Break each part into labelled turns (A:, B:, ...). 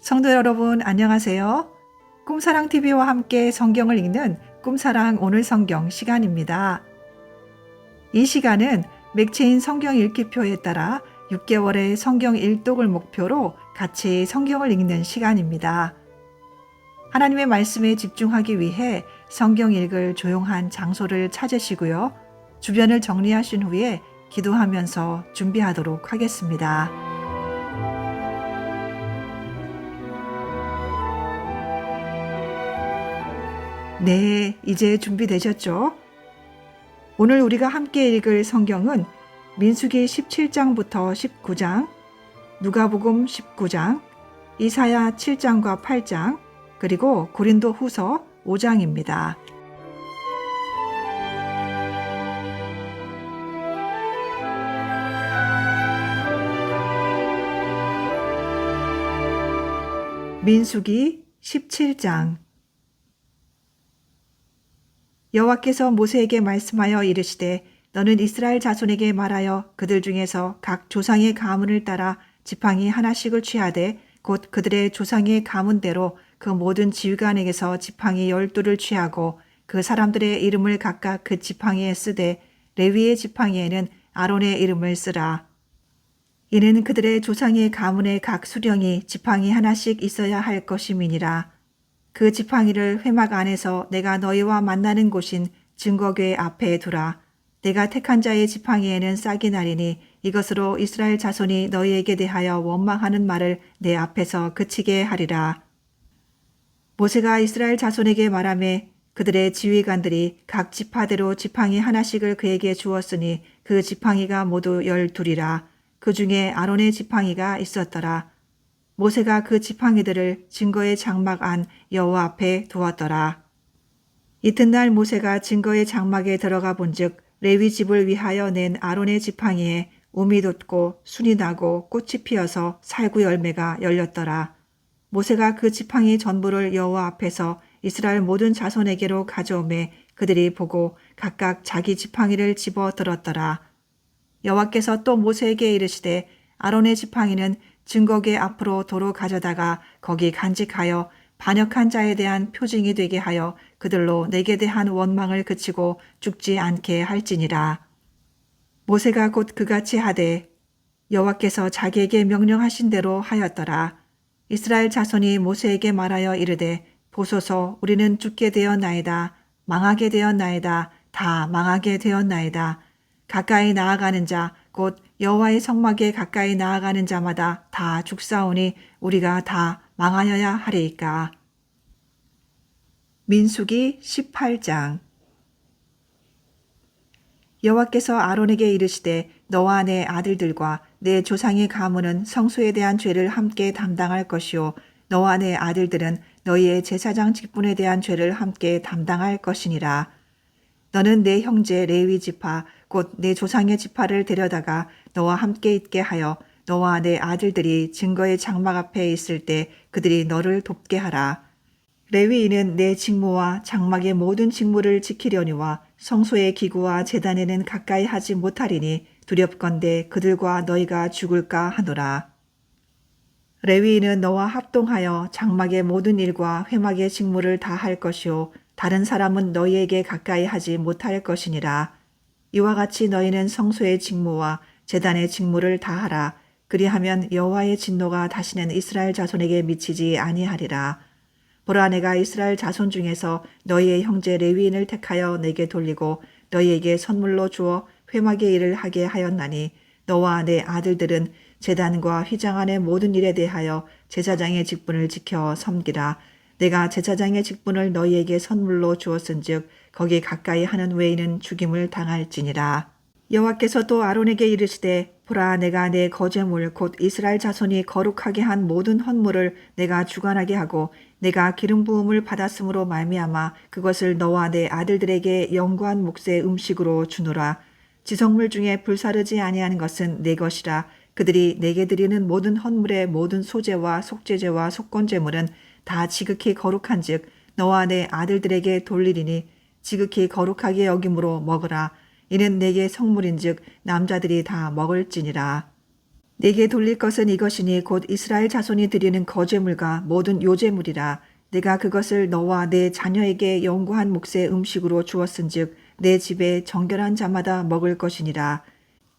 A: 성도 여러분 안녕하세요. 꿈사랑TV와 함께 성경을 읽는 꿈사랑 오늘 성경 시간입니다. 이 시간은 맥체인 성경 읽기표에 따라 6개월의 성경 일독을 목표로 같이 성경을 읽는 시간입니다. 하나님의 말씀에 집중하기 위해 성경 읽을 조용한 장소를 찾으시고요. 주변을 정리하신 후에 기도하면서 준비하도록 하겠습니다. 네, 이제 준비되셨죠? 오늘 우리가 함께 읽을 성경은 민수기 17장부터 19장, 누가복음 19장, 이사야 7장과 8장, 그리고 고린도 후서 5장입니다. 민수기 17장. 여호와께서 모세에게 말씀하여 이르시되 너는 이스라엘 자손에게 말하여 그들 중에서 각 조상의 가문을 따라 지팡이 하나씩을 취하되 곧 그들의 조상의 가문대로 그 모든 지휘관에게서 지팡이 12를 취하고 그 사람들의 이름을 각각 그 지팡이에 쓰되 레위의 지팡이에는 아론의 이름을 쓰라. 이는 그들의 조상의 가문의 각 수령이 지팡이 하나씩 있어야 할 것임이니라. 그 지팡이를 회막 안에서 내가 너희와 만나는 곳인 증거궤 앞에 두라. 내가 택한 자의 지팡이에는 싹이 나리니 이것으로 이스라엘 자손이 너희에게 대하여 원망하는 말을 내 앞에서 그치게 하리라. 모세가 이스라엘 자손에게 말하매 그들의 지휘관들이 각 지파대로 지팡이 하나씩을 그에게 주었으니 그 지팡이가 모두 12이라. 그 중에 아론의 지팡이가 있었더라. 모세가 그 지팡이들을 증거의 장막 안 여호와 앞에 두었더라. 이튿날 모세가 증거의 장막에 들어가 본즉 레위 집을 위하여 낸 아론의 지팡이에 움이 돋고 순이 나고 꽃이 피어서 살구 열매가 열렸더라. 모세가 그 지팡이 전부를 여호와 앞에서 이스라엘 모든 자손에게로 가져오매 그들이 보고 각각 자기 지팡이를 집어 들었더라. 여호와께서 또 모세에게 이르시되 아론의 지팡이는 증거궤 앞으로 도로 가져다가 거기 간직하여 반역한 자에 대한 표징이 되게 하여 그들로 내게 대한 원망을 그치고 죽지 않게 할지니라. 모세가 곧 그같이 하되 여호와께서 자기에게 명령하신 대로 하였더라. 이스라엘 자손이 모세에게 말하여 이르되 보소서 우리는 죽게 되었나이다. 망하게 되었나이다. 다 망하게 되었나이다. 가까이 나아가는 자 곧 여호와의 성막에 가까이 나아가는 자마다 다 죽사오니 우리가 다 망하여야 하리이까. 민수기 18장. 여호와께서 아론에게 이르시되 너와 내 아들들과 내 조상의 가문은 성소에 대한 죄를 함께 담당할 것이요 너와 내 아들들은 너희의 제사장 직분에 대한 죄를 함께 담당할 것이니라. 너는 내 형제 레위 지파 곧 내 조상의 지파를 데려다가 너와 함께 있게 하여 너와 내 아들들이 증거의 장막 앞에 있을 때 그들이 너를 돕게 하라. 레위인은 내 직무와 장막의 모든 직무를 지키려니와 성소의 기구와 제단에는 가까이 하지 못하리니 두렵건대 그들과 너희가 죽을까 하노라. 레위인은 너와 합동하여 장막의 모든 일과 회막의 직무를 다 할 것이요 다른 사람은 너희에게 가까이 하지 못할 것이니라. 이와 같이 너희는 성소의 직무와 제단의 직무를 다하라. 그리하면 여호와의 진노가 다시는 이스라엘 자손에게 미치지 아니하리라. 보라 내가 이스라엘 자손 중에서 너희의 형제 레위인을 택하여 내게 돌리고 너희에게 선물로 주어 회막의 일을 하게 하였나니 너와 내 아들들은 제단과 휘장 안의 모든 일에 대하여 제사장의 직분을 지켜 섬기라. 내가 제사장의 직분을 너희에게 선물로 주었은즉 거기 가까이 하는 외에는 죽임을 당할지니라. 여호와께서 또 아론에게 이르시되 보라 내가 내 거제물 곧 이스라엘 자손이 거룩하게 한 모든 헌물을 내가 주관하게 하고 내가 기름 부음을 받았으므로 말미암아 그것을 너와 내 아들들에게 영구한 몫의 음식으로 주노라. 지성물 중에 불사르지 아니하는 것은 내 것이라. 그들이 내게 드리는 모든 헌물의 모든 소제와 속죄제와 속건제물은 다 지극히 거룩한즉 너와 내 아들들에게 돌리리니 지극히 거룩하게 여김으로 먹으라. 이는 내게 성물인즉 남자들이 다 먹을지니라. 네게 돌릴 것은 이것이니 곧 이스라엘 자손이 드리는 거제물과 모든 요제물이라. 내가 그것을 너와 내 자녀에게 영구한 몫의 음식으로 주었은즉 내 집에 정결한 자마다 먹을 것이니라.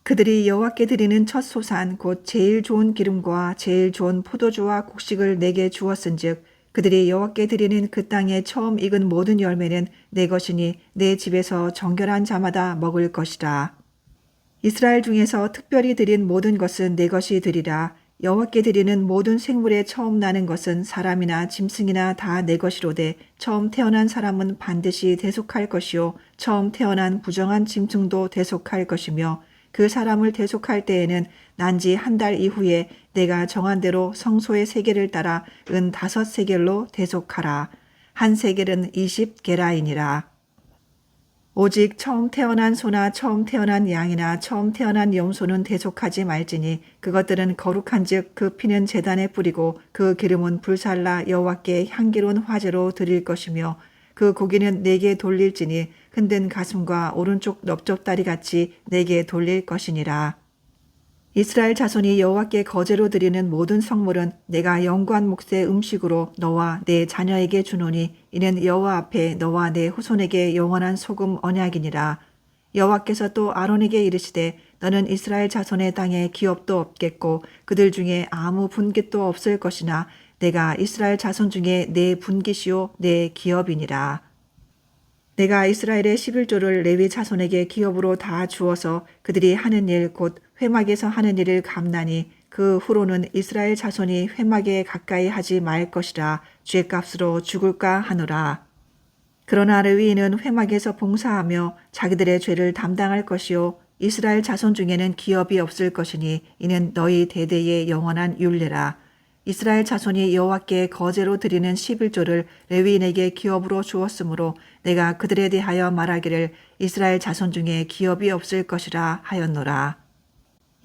A: 그들이 여호와께 드리는 첫 소산 곧 제일 좋은 기름과 제일 좋은 포도주와 곡식을 내게 주었은즉 그들이 여호와께 드리는 그 땅에 처음 익은 모든 열매는 내 것이니 내 집에서 정결한 자마다 먹을 것이라. 이스라엘 중에서 특별히 드린 모든 것은 내 것이 되리라. 여호와께 드리는 모든 생물의 처음 나는 것은 사람이나 짐승이나 다 내 것이로되 처음 태어난 사람은 반드시 대속할 것이요 처음 태어난 부정한 짐승도 대속할 것이며 그 사람을 대속할 때에는 난지 한 달 이후에 내가 정한 대로 성소의 세겔을 따라 은 5세겔로 대속하라. 한 세겔은 20게라이니라. 오직 처음 태어난 소나 처음 태어난 양이나 처음 태어난 염소는 대속하지 말지니 그것들은 거룩한즉 그 피는 제단에 뿌리고 그 기름은 불살라 여호와께 향기로운 화제로 드릴 것이며 그 고기는 내게 돌릴지니 흔든 가슴과 오른쪽 넓적다리 같이 내게 돌릴 것이니라. 이스라엘 자손이 여호와께 거제로 드리는 모든 성물은 내가 영구한 몫의 음식으로 너와 내 자녀에게 주노니 이는 여호와 앞에 너와 내 후손에게 영원한 소금 언약이니라. 여호와께서 또 아론에게 이르시되 너는 이스라엘 자손의 땅에 기업도 없겠고 그들 중에 아무 분깃도 없을 것이나 내가 이스라엘 자손 중에 내 분깃이요 내 기업이니라. 내가 이스라엘의 11조를 레위 자손에게 기업으로 다 주어서 그들이 하는 일 곧 회막에서 하는 일을 감나니 그 후로는 이스라엘 자손이 회막에 가까이 하지 말 것이라 죗값으로 죽을까 하노라. 그러나 레위인은 회막에서 봉사하며 자기들의 죄를 담당할 것이요 이스라엘 자손 중에는 기업이 없을 것이니 이는 너희 대대의 영원한 율례라. 이스라엘 자손이 여호와께 거제로 드리는 11조를 레위인에게 기업으로 주었으므로 내가 그들에 대하여 말하기를 이스라엘 자손 중에 기업이 없을 것이라 하였노라.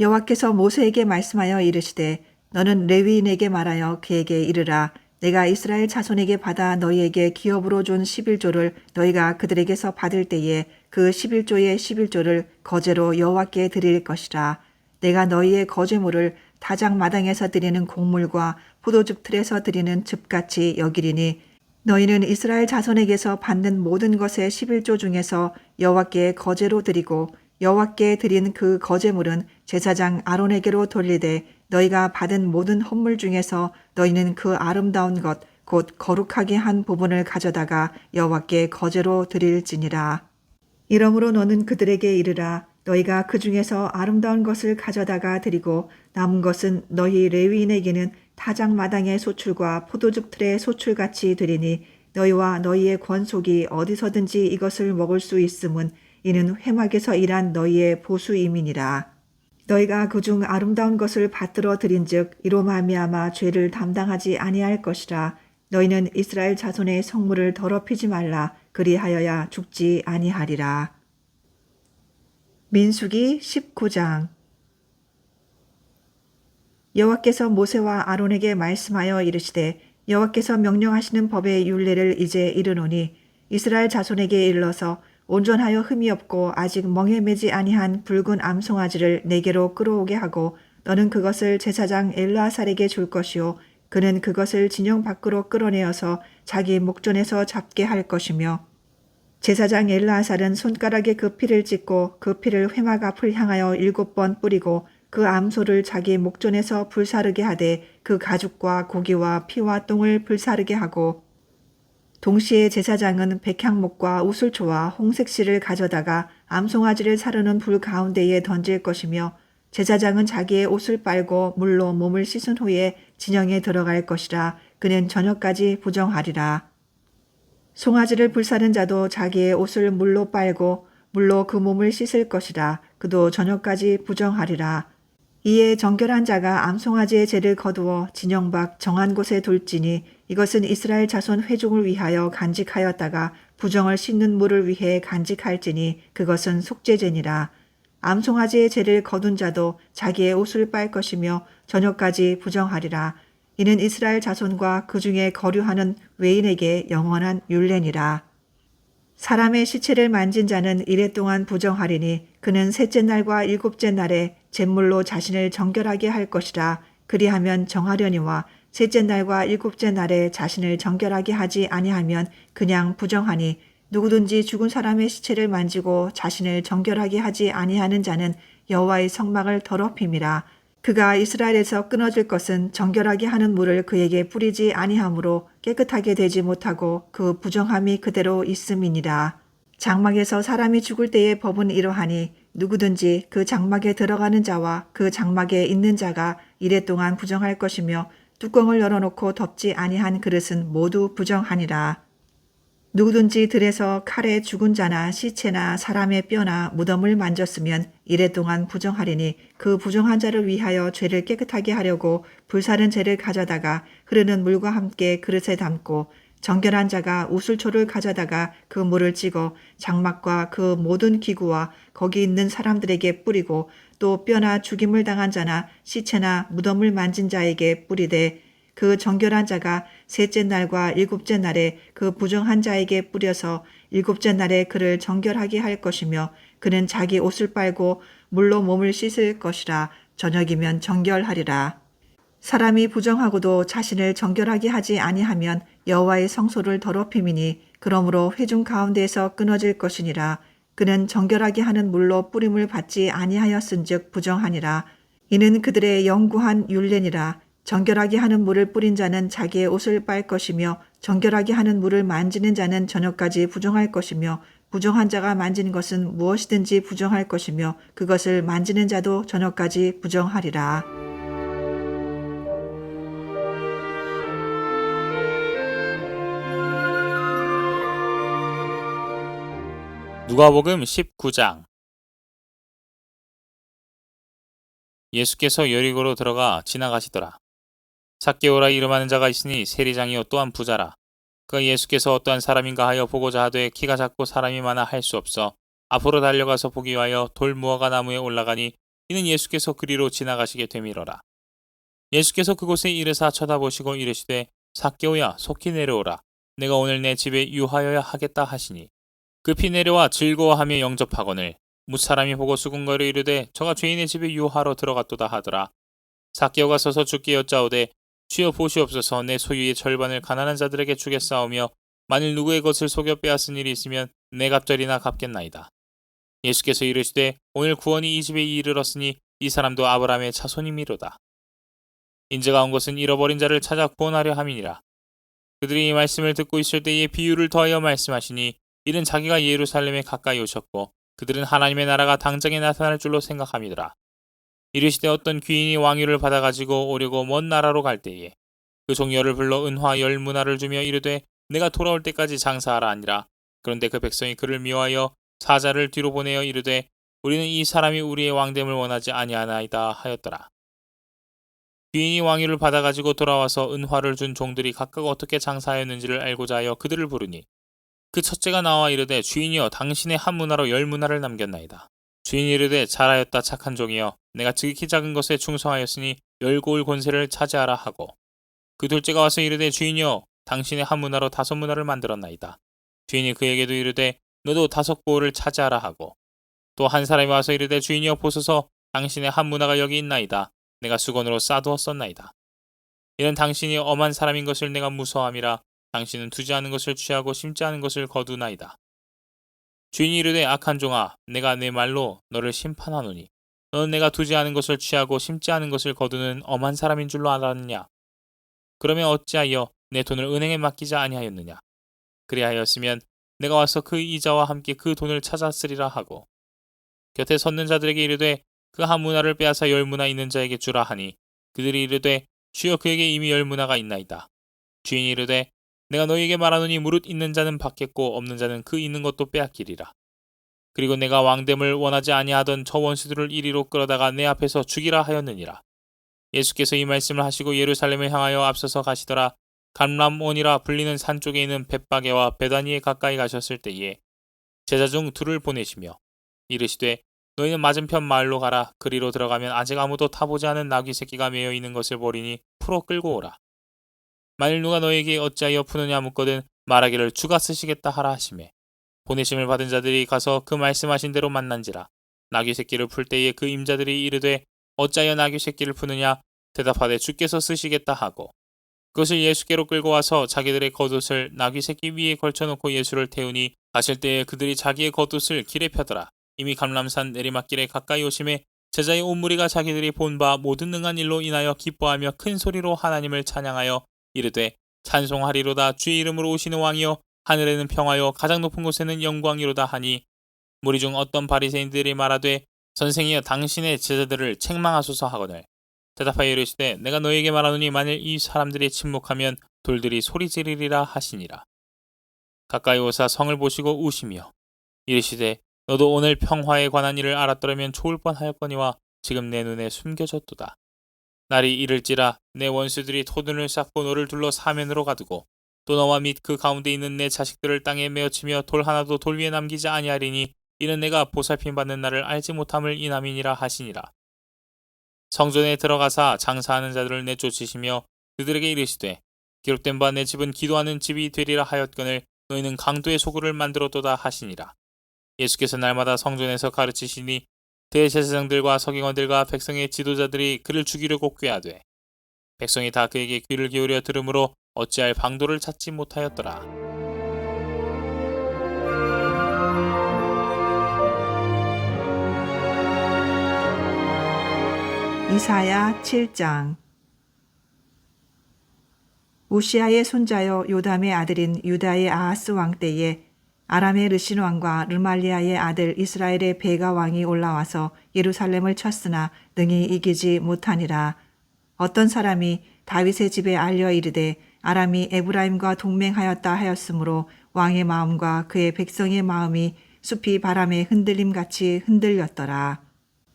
A: 여호와께서 모세에게 말씀하여 이르시되 너는 레위인에게 말하여 그에게 이르라. 내가 이스라엘 자손에게 받아 너희에게 기업으로 준 11조를 너희가 그들에게서 받을 때에 그 11조의 11조를 거제로 여호와께 드릴 것이라. 내가 너희의 거제물을 타작 마당에서 드리는 곡물과 포도즙 틀에서 드리는 즙같이 여기리니 너희는 이스라엘 자손에게서 받는 모든 것의 11조 중에서 여호와께 거제로 드리고 여호와께 드린 그 거제물은 제사장 아론에게로 돌리되 너희가 받은 모든 헌물 중에서 너희는 그 아름다운 것 곧 거룩하게 한 부분을 가져다가 여호와께 거제로 드릴지니라. 이러므로 너는 그들에게 이르라. 너희가 그 중에서 아름다운 것을 가져다가 드리고 남은 것은 너희 레위인에게는 타작 마당의 소출과 포도즙 틀의 소출같이 드리니 너희와 너희의 권속이 어디서든지 이것을 먹을 수 있음은 이는 회막에서 일한 너희의 보수임이니라. 너희가 그중 아름다운 것을 받들어 드린즉 이로 말미암아 죄를 담당하지 아니할 것이라. 너희는 이스라엘 자손의 성물을 더럽히지 말라. 그리하여야 죽지 아니하리라. 민수기 19장. 여호와께서 모세와 아론에게 말씀하여 이르시되 여호와께서 명령하시는 법의 율례를 이제 이르노니 이스라엘 자손에게 일러서 온전하여 흠이 없고 아직 멍에 매지 아니한 붉은 암송아지를 내게로 끌어오게 하고 너는 그것을 제사장 엘르아살에게 줄 것이요 그는 그것을 진영 밖으로 끌어내어서 자기 목전에서 잡게 할 것이며 제사장 엘르아살은 손가락에 그 피를 찍고 그 피를 회막 앞을 향하여 7번 뿌리고 그 암소를 자기 목전에서 불사르게 하되 그 가죽과 고기와 피와 똥을 불사르게 하고 동시에 제사장은 백향목과 우슬초와 홍색실을 가져다가 암송아지를 사르는 불 가운데에 던질 것이며 제사장은 자기의 옷을 빨고 물로 몸을 씻은 후에 진영에 들어갈 것이라. 그는 저녁까지 부정하리라. 송아지를 불사른 자도 자기의 옷을 물로 빨고 물로 그 몸을 씻을 것이라. 그도 저녁까지 부정하리라. 이에 정결한 자가 암송아지의 죄를 거두어 진영 밖 정한 곳에 둘지니 이것은 이스라엘 자손 회중을 위하여 간직하였다가 부정을 씻는 물을 위해 간직할지니 그것은 속죄죄니라. 암송아지의 죄를 거둔 자도 자기의 옷을 빨 것이며 저녁까지 부정하리라. 이는 이스라엘 자손과 그 중에 거류하는 외인에게 영원한 율례니라. 사람의 시체를 만진 자는 이레 동안 부정하리니 그는 셋째 날과 일곱째 날에 잿물로 자신을 정결하게 할 것이라. 그리하면 정하려니와 셋째 날과 일곱째 날에 자신을 정결하게 하지 아니하면 그냥 부정하니, 누구든지 죽은 사람의 시체를 만지고 자신을 정결하게 하지 아니하는 자는 여호와의 성막을 더럽힘이라. 그가 이스라엘에서 끊어질 것은 정결하게 하는 물을 그에게 뿌리지 아니하므로 깨끗하게 되지 못하고 그 부정함이 그대로 있음이니라. 장막에서 사람이 죽을 때의 법은 이러하니 누구든지 그 장막에 들어가는 자와 그 장막에 있는 자가 이레 동안 부정할 것이며, 뚜껑을 열어놓고 덮지 아니한 그릇은 모두 부정하니라. 누구든지 들에서 칼에 죽은 자나 시체나 사람의 뼈나 무덤을 만졌으면 이레 동안 부정하리니, 그 부정한 자를 위하여 죄를 깨끗하게 하려고 불사른 재를 가져다가 흐르는 물과 함께 그릇에 담고, 정결한 자가 우슬초를 가져다가 그 물을 찍어 장막과 그 모든 기구와 거기 있는 사람들에게 뿌리고, 또 뼈나 죽임을 당한 자나 시체나 무덤을 만진 자에게 뿌리되, 그 정결한 자가 셋째 날과 일곱째 날에 그 부정한 자에게 뿌려서 일곱째 날에 그를 정결하게 할 것이며, 그는 자기 옷을 빨고 물로 몸을 씻을 것이라. 저녁이면 정결하리라. 사람이 부정하고도 자신을 정결하게 하지 아니하면 여호와의 성소를 더럽힘이니, 그러므로 회중 가운데에서 끊어질 것이니라. 그는 정결하게 하는 물로 뿌림을 받지 아니하였은즉 부정하니라. 이는 그들의 영구한 율례니라. 정결하게 하는 물을 뿌린 자는 자기의 옷을 빨 것이며, 정결하게 하는 물을 만지는 자는 저녁까지 부정할 것이며, 부정한 자가 만진 것은 무엇이든지 부정할 것이며, 그것을 만지는 자도 저녁까지 부정하리라.
B: 누가복음 19장. 예수께서 여리고로 들어가 지나가시더라. 삭개오라 이름하는 자가 있으니 세리장이요 또한 부자라. 그가 예수께서 어떠한 사람인가 하여 보고자 하되 키가 작고 사람이 많아 할 수 없어 앞으로 달려가서 보기 위하여 돌 무화과 나무에 올라가니, 이는 예수께서 그리로 지나가시게 되밀어라. 예수께서 그곳에 이르사 쳐다보시고 이르시되 삭개오야 속히 내려오라. 내가 오늘 내 집에 유하여야 하겠다 하시니, 급히 내려와 즐거워하며 영접하거늘 뭇사람이 보고 수군거려 이르되 저가 죄인의 집에 유하러 들어갔도다 하더라. 삭개오가 서서 주께 여짜오되 주여 보시옵소서, 내 소유의 절반을 가난한 자들에게 주겠사오며 만일 누구의 것을 속여 빼앗은 일이 있으면 내 갑절이나 갚겠나이다. 예수께서 이르시되 오늘 구원이 이 집에 이르렀으니 이 사람도 아브라함의 자손이미로다. 인자가 온 것은 잃어버린 자를 찾아 구원하려 함이니라. 그들이 이 말씀을 듣고 있을 때에 비유를 더하여 말씀하시니, 이는 자기가 예루살렘에 가까이 오셨고 그들은 하나님의 나라가 당장에 나타날 줄로 생각함이더라. 이르시되 어떤 귀인이 왕위를 받아가지고 오려고 먼 나라로 갈 때에 그 종려를 불러 은화 10문화를 주며 이르되 내가 돌아올 때까지 장사하라 하니라. 그런데 그 백성이 그를 미워하여 사자를 뒤로 보내어 이르되 우리는 이 사람이 우리의 왕됨을 원하지 아니하나이다 하였더라. 귀인이 왕위를 받아가지고 돌아와서 은화를 준 종들이 각각 어떻게 장사하였는지를 알고자 하여 그들을 부르니, 그 첫째가 나와 이르되 주인이여 당신의 한 문화로 10문화를 남겼나이다. 주인이 이르되 잘하였다 착한 종이여, 내가 지극히 작은 것에 충성하였으니 10고을 권세를 차지하라 하고, 그 둘째가 와서 이르되 주인이여 당신의 한 문화로 5문화를 만들었나이다. 주인이 그에게도 이르되 너도 5고을을 차지하라 하고, 또 한 사람이 와서 이르되 주인이여 보소서, 당신의 한 문화가 여기 있나이다. 내가 수건으로 싸두었었나이다. 이는 당신이 엄한 사람인 것을 내가 무서워함이라. 당신은 두지 않은 것을 취하고 심지 않은 것을 거두나이다. 주인이 이르되 악한 종아, 내가 내 말로 너를 심판하노니 너는 내가 두지 않은 것을 취하고 심지 않은 것을 거두는 엄한 사람인 줄로 알았느냐? 그러면 어찌하여 내 돈을 은행에 맡기지 아니하였느냐? 그리하였으면 내가 와서 그 이자와 함께 그 돈을 찾았으리라 하고, 곁에 섰는 자들에게 이르되 그 한 문화를 빼앗아 10문화 있는 자에게 주라 하니, 그들이 이르되 주여 그에게 이미 10문화가 있나이다. 주인이 이르되 내가 너희에게 말하노니 무릇 있는 자는 받겠고 없는 자는 그 있는 것도 빼앗기리라. 그리고 내가 왕됨을 원하지 아니하던 저 원수들을 이리로 끌어다가 내 앞에서 죽이라 하였느니라. 예수께서 이 말씀을 하시고 예루살렘을 향하여 앞서서 가시더라. 감람온이라 불리는 산 쪽에 있는 벳바게와 베다니에 가까이 가셨을 때에 제자 중 둘을 보내시며 이르시되 너희는 맞은편 마을로 가라. 그리로 들어가면 아직 아무도 타보지 않은 나귀 새끼가 매여 있는 것을 보리니 풀어 끌고 오라. 만일 누가 너에게 어찌하여 푸느냐 묻거든 말하기를 주가 쓰시겠다 하라 하시매, 보내심을 받은 자들이 가서 그 말씀하신 대로 만난지라. 나귀 새끼를 풀 때에 그 임자들이 이르되 어찌하여 나귀 새끼를 푸느냐? 대답하되 주께서 쓰시겠다 하고 그것을 예수께로 끌고 와서 자기들의 겉옷을 나귀 새끼 위에 걸쳐놓고 예수를 태우니 가실 때에 그들이 자기의 겉옷을 길에 펴더라. 이미 감람산 내리막길에 가까이 오심에 제자의 온 무리가 자기들이 본 바 모든 능한 일로 인하여 기뻐하며 큰 소리로 하나님을 찬양하여 이르되 찬송하리로다. 주의 이름으로 오시는 왕이여 하늘에는 평화요 가장 높은 곳에는 영광이로다 하니 무리 중 어떤 바리새인들이 말하되 선생이여 당신의 제자들을 책망하소서 하거늘 대답하여 이르시되 내가 너에게 말하노니 만일 이 사람들이 침묵하면 돌들이 소리 지르리라 하시니라. 가까이 오사 성을 보시고 우시며 이르시되 너도 오늘 평화에 관한 일을 알았더라면 좋을 뻔하였거니와 지금 내 눈에 숨겨졌도다. 날이 이를지라 내 원수들이 토둔을 쌓고 너를 둘러 사면으로 가두고 또 너와 및 그 가운데 있는 내 자식들을 땅에 메어치며 돌 하나도 돌 위에 남기지 아니하리니 이는 내가 보살핌 받는 날을 알지 못함을 인함이니라 하시니라. 성전에 들어가사 장사하는 자들을 내쫓으시며 그들에게 이르시되 기록된 바 내 집은 기도하는 집이 되리라 하였거늘 너희는 강도의 소굴을 만들었도다 하시니라. 예수께서 날마다 성전에서 가르치시니 대제사장들과 서기관들과 백성의 지도자들이 그를 죽이려고 꾀하되 백성이 다 그에게 귀를 기울여 들으므로 어찌할 방도를 찾지 못하였더라.
A: 이사야 7장. 우시아의 손자요 요담의 아들인 유다의 아하스 왕 때에 아람의 르신 왕과 르말리아의 아들 이스라엘의 베가 왕이 올라와서 예루살렘을 쳤으나 능히 이기지 못하니라. 어떤 사람이 다윗의 집에 알려 이르되 아람이 에브라임과 동맹하였다 하였으므로 왕의 마음과 그의 백성의 마음이 숲이 바람에 흔들림같이 흔들렸더라.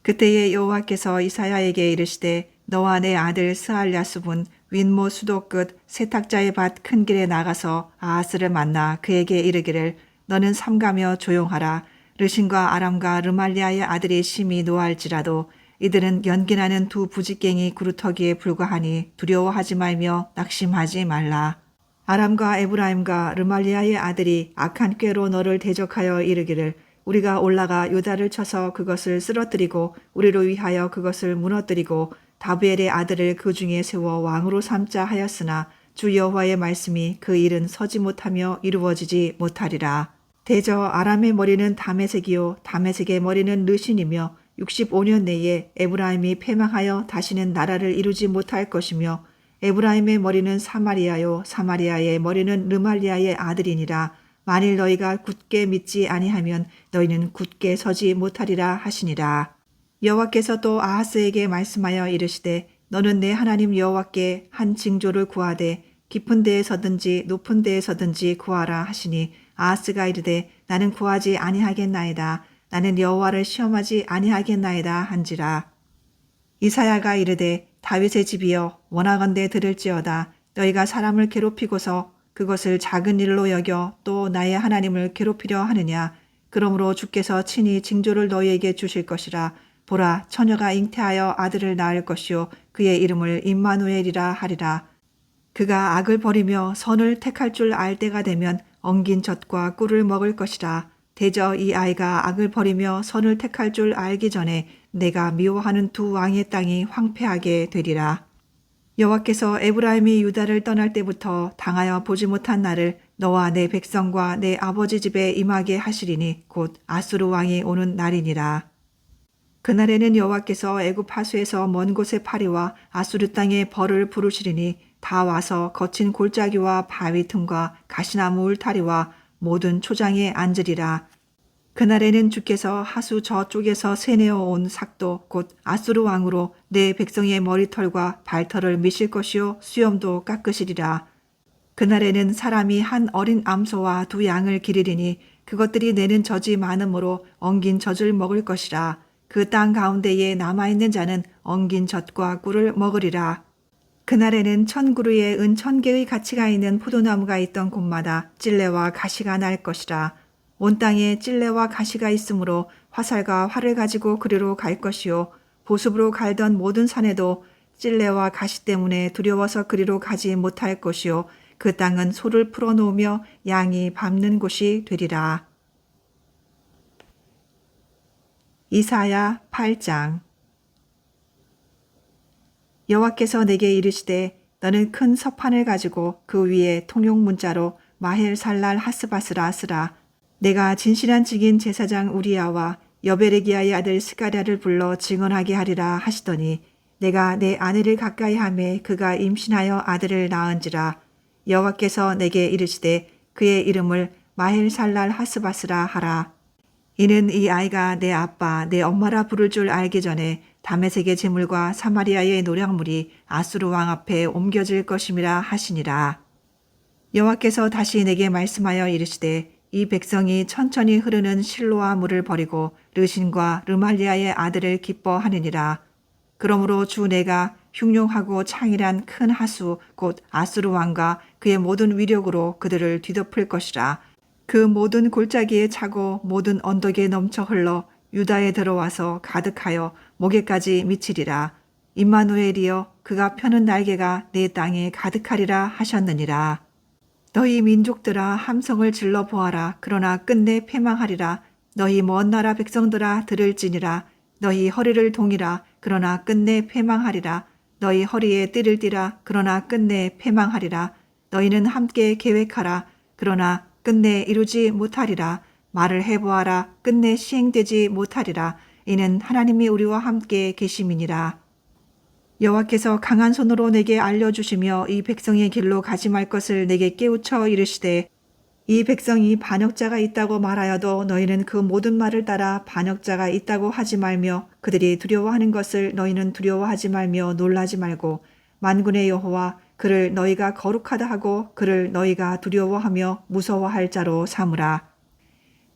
A: 그때에 여호와께서 이사야에게 이르시되 너와 내 아들 스알랴숲은 윗모 수도 끝 세탁자의 밭 큰 길에 나가서 아하스를 만나 그에게 이르기를 너는 삼가며 조용하라. 르신과 아람과 르말리아의 아들이 심히 노할지라도 이들은 연기나는 두 부직갱이 구루터기에 불과하니 두려워하지 말며 낙심하지 말라. 아람과 에브라임과 르말리아의 아들이 악한 꾀로 너를 대적하여 이르기를 우리가 올라가 유다를 쳐서 그것을 쓰러뜨리고 우리로 위하여 그것을 무너뜨리고 다브엘의 아들을 그 중에 세워 왕으로 삼자 하였으나 주 여호와의 말씀이 그 일은 서지 못하며 이루어지지 못하리라. 대저 아람의 머리는 다메섹이요 다메섹의 머리는 르신이며 65년 내에 에브라임이 패망하여 다시는 나라를 이루지 못할 것이며 에브라임의 머리는 사마리아요 사마리아의 머리는 르말리아의 아들이니라. 만일 너희가 굳게 믿지 아니하면 너희는 굳게 서지 못하리라 하시니라. 여호와께서 또 아하스에게 말씀하여 이르시되 너는 내 하나님 여호와께 한 징조를 구하되 깊은 데에서든지 높은 데에서든지 구하라 하시니 아하스가 이르되 나는 구하지 아니하겠나이다. 나는 여호와를 시험하지 아니하겠나이다 한지라. 이사야가 이르되 다윗의 집이여 원하건대 들을지어다. 너희가 사람을 괴롭히고서 그것을 작은 일로 여겨 또 나의 하나님을 괴롭히려 하느냐. 그러므로 주께서 친히 징조를 너희에게 주실 것이라. 보라 처녀가 잉태하여 아들을 낳을 것이요 그의 이름을 임마누엘이라 하리라. 그가 악을 버리며 선을 택할 줄 알 때가 되면 엉긴 젖과 꿀을 먹을 것이라. 대저 이 아이가 악을 버리며 선을 택할 줄 알기 전에 내가 미워하는 두 왕의 땅이 황폐하게 되리라. 여호와께서 에브라임이 유다를 떠날 때부터 당하여 보지 못한 날을 너와 내 백성과 내 아버지 집에 임하게 하시리니 곧 아수르 왕이 오는 날이니라. 그날에는 여호와께서 애굽 하수에서 먼 곳의 파리와 아수르 땅의 벌을 부르시리니 다 와서 거친 골짜기와 바위 틈과 가시나무 울타리와 모든 초장에 앉으리라. 그날에는 주께서 하수 저쪽에서 새내어 온 삭도 곧 아수르 왕으로 내 백성의 머리털과 발털을 미실 것이요 수염도 깎으시리라. 그날에는 사람이 한 어린 암소와 두 양을 기르리니 그것들이 내는 젖이 많으므로 엉긴 젖을 먹을 것이라. 그 땅 가운데에 남아있는 자는 엉긴 젖과 꿀을 먹으리라. 그날에는 1000그루의 은 1000개의 가치가 있는 포도나무가 있던 곳마다 찔레와 가시가 날 것이라. 온 땅에 찔레와 가시가 있으므로 화살과 활을 가지고 그리로 갈 것이요 보습으로 갈던 모든 산에도 찔레와 가시 때문에 두려워서 그리로 가지 못할 것이요 그 땅은 소를 풀어놓으며 양이 밟는 곳이 되리라. 이사야 8장. 여호와께서 내게 이르시되 너는 큰 서판을 가지고 그 위에 통용 문자로 마헬살랄 하스바스라 쓰라. 내가 진실한 직인 제사장 우리야와 여베레기야의 아들 스가랴를 불러 증언하게 하리라 하시더니 내가 내 아내를 가까이 하매 그가 임신하여 아들을 낳은지라. 여호와께서 내게 이르시되 그의 이름을 마헬살랄 하스바스라 하라. 이는 이 아이가 내 아빠 내 엄마라 부를 줄 알기 전에 다메섹의 제물과 사마리아의 노략물이 아수르 왕 앞에 옮겨질 것임이라 하시니라. 여호와께서 다시 내게 말씀하여 이르시되 이 백성이 천천히 흐르는 실로아 물을 버리고 르신과 르말리아의 아들을 기뻐하느니라. 그러므로 주 내가 흉룡하고 창일한 큰 하수 곧 아수르 왕과 그의 모든 위력으로 그들을 뒤덮을 것이라. 그 모든 골짜기에 차고 모든 언덕에 넘쳐 흘러 유다에 들어와서 가득하여 목에까지 미치리라. 임마누엘이여 그가 펴는 날개가 내 땅에 가득하리라 하셨느니라. 너희 민족들아 함성을 질러 보아라. 그러나 끝내 패망하리라. 너희 먼 나라 백성들아 들을지니라. 너희 허리를 동이라. 그러나 끝내 패망하리라. 너희 허리에 띠를 띠라. 그러나 끝내 패망하리라. 너희는 함께 계획하라. 그러나 끝내 이루지 못하리라. 말을 해보아라. 끝내 시행되지 못하리라. 이는 하나님이 우리와 함께 계심이니라. 여호와께서 강한 손으로 내게 알려주시며 이 백성의 길로 가지 말 것을 내게 깨우쳐 이르시되 이 백성이 반역자가 있다고 말하여도 너희는 그 모든 말을 따라 반역자가 있다고 하지 말며 그들이 두려워하는 것을 너희는 두려워하지 말며 놀라지 말고 만군의 여호와 그를 너희가 거룩하다 하고 그를 너희가 두려워하며 무서워할 자로 삼으라.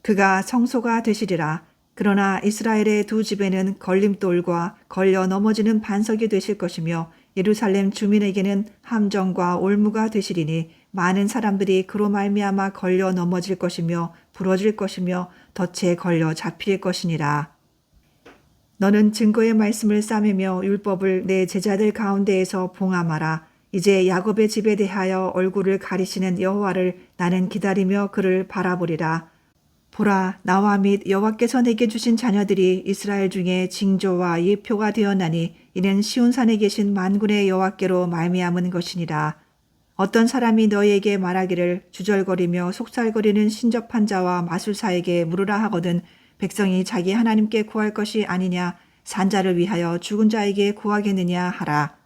A: 그가 성소가 되시리라. 그러나 이스라엘의 두 집에는 걸림돌과 걸려 넘어지는 반석이 되실 것이며 예루살렘 주민에게는 함정과 올무가 되시리니 많은 사람들이 그로 말미암아 걸려 넘어질 것이며 부러질 것이며 덫에 걸려 잡힐 것이니라. 너는 증거의 말씀을 싸매며 율법을 내 제자들 가운데에서 봉함하라. 이제 야곱의 집에 대하여 얼굴을 가리시는 여호와를 나는 기다리며 그를 바라보리라. 보라, 나와 및 여호와께서 내게 주신 자녀들이 이스라엘 중에 징조와 예표가 되었나니 이는 시온산에 계신 만군의 여호와께로 말미암은 것이니라. 어떤 사람이 너희에게 말하기를 주절거리며 속살거리는 신접한 자와 마술사에게 물으라 하거든 백성이 자기 하나님께 구할 것이 아니냐 산자를 위하여 죽은 자에게 구하겠느냐 하라.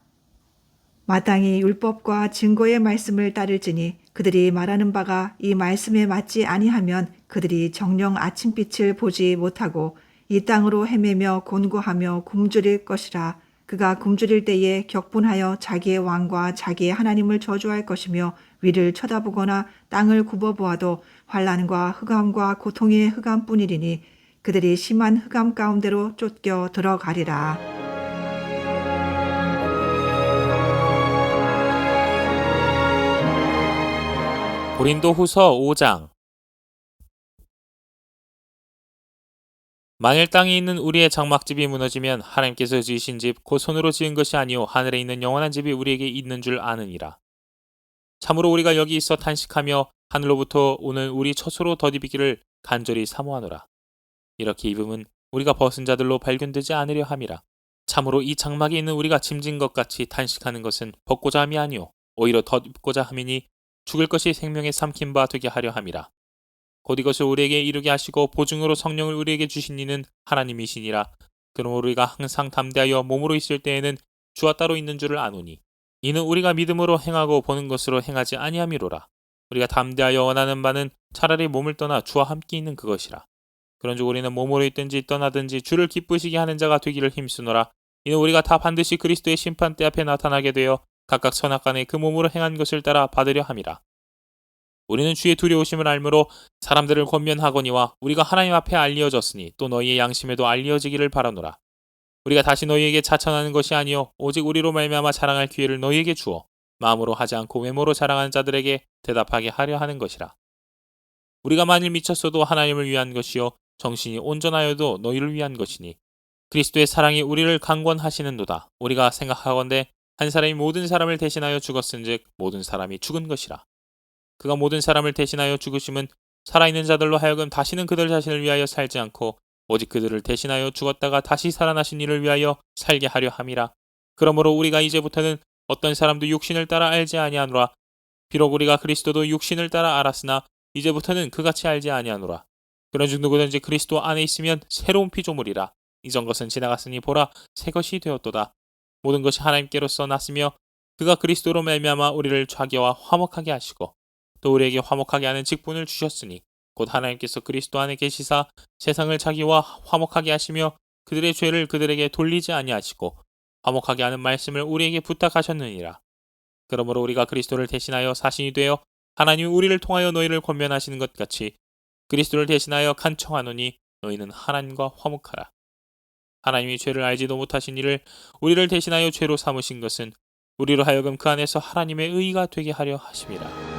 A: 마땅히 율법과 증거의 말씀을 따를지니 그들이 말하는 바가 이 말씀에 맞지 아니하면 그들이 정령 아침빛을 보지 못하고 이 땅으로 헤매며 곤고하며 굶주릴 것이라. 그가 굶주릴 때에 격분하여 자기의 왕과 자기의 하나님을 저주할 것이며 위를 쳐다보거나 땅을 굽어보아도 환난과 흑암과 고통의 흑암뿐이리니 그들이 심한 흑암 가운데로 쫓겨 들어가리라.
B: 고린도후서 5장. 만일 땅에 있는 우리의 장막집이 무너지면 하나님께서 지으신 집 곧 손으로 지은 것이 아니요 하늘에 있는 영원한 집이 우리에게 있는 줄 아느니라. 참으로 우리가 여기 있어 탄식하며 하늘로부터 오는 우리 처소로 덧입기를 간절히 사모하노라. 이렇게 입음은 우리가 벗은 자들로 발견되지 않으려 함이라. 참으로 이 장막에 있는 우리가 짐진 것 같이 탄식하는 것은 벗고자 함이 아니요 오히려 덧입고자 함이니 죽을 것이 생명에 삼킨 바 되게 하려 함이라. 곧 이것을 우리에게 이루게 하시고 보증으로 성령을 우리에게 주신 이는 하나님이시니라. 그러므로 우리가 항상 담대하여 몸으로 있을 때에는 주와 따로 있는 줄을 아노니 이는 우리가 믿음으로 행하고 보는 것으로 행하지 아니함이로라. 우리가 담대하여 원하는 바는 차라리 몸을 떠나 주와 함께 있는 그것이라. 그런즉 우리는 몸으로 있든지 떠나든지 주를 기쁘시게 하는 자가 되기를 힘쓰노라. 이는 우리가 다 반드시 그리스도의 심판대 앞에 나타나게 되어 각각 선악간에 그 몸으로 행한 것을 따라 받으려 함이라. 우리는 주의 두려우심을 알므로 사람들을 권면하거니와 우리가 하나님 앞에 알리어졌으니 또 너희의 양심에도 알리어지기를 바라노라. 우리가 다시 너희에게 자천하는 것이 아니요 오직 우리로 말미암아 자랑할 기회를 너희에게 주어 마음으로 하지 않고 외모로 자랑하는 자들에게 대답하게 하려 하는 것이라. 우리가 만일 미쳤어도 하나님을 위한 것이요 정신이 온전하여도 너희를 위한 것이니 그리스도의 사랑이 우리를 강권하시는도다. 우리가 생각하건대 한 사람이 모든 사람을 대신하여 죽었은즉 모든 사람이 죽은 것이라. 그가 모든 사람을 대신하여 죽으심은 살아있는 자들로 하여금 다시는 그들 자신을 위하여 살지 않고 오직 그들을 대신하여 죽었다가 다시 살아나신 이를 위하여 살게 하려 함이라. 그러므로 우리가 이제부터는 어떤 사람도 육신을 따라 알지 아니하노라. 비록 우리가 그리스도도 육신을 따라 알았으나 이제부터는 그같이 알지 아니하노라. 그런즉 누구든지 그리스도 안에 있으면 새로운 피조물이라. 이전 것은 지나갔으니 보라 새 것이 되었도다. 모든 것이 하나님께로서 났으며 그가 그리스도로 말미암아 우리를 좌계와 화목하게 하시고 또 우리에게 화목하게 하는 직분을 주셨으니 곧 하나님께서 그리스도 안에 계시사 세상을 자기와 화목하게 하시며 그들의 죄를 그들에게 돌리지 아니하시고 화목하게 하는 말씀을 우리에게 부탁하셨느니라. 그러므로 우리가 그리스도를 대신하여 사신이 되어 하나님이 우리를 통하여 너희를 권면하시는 것 같이 그리스도를 대신하여 간청하노니 너희는 하나님과 화목하라. 하나님이 죄를 알지도 못하신 이를 우리를 대신하여 죄로 삼으신 것은 우리로 하여금 그 안에서 하나님의 의가 되게 하려 하심이라.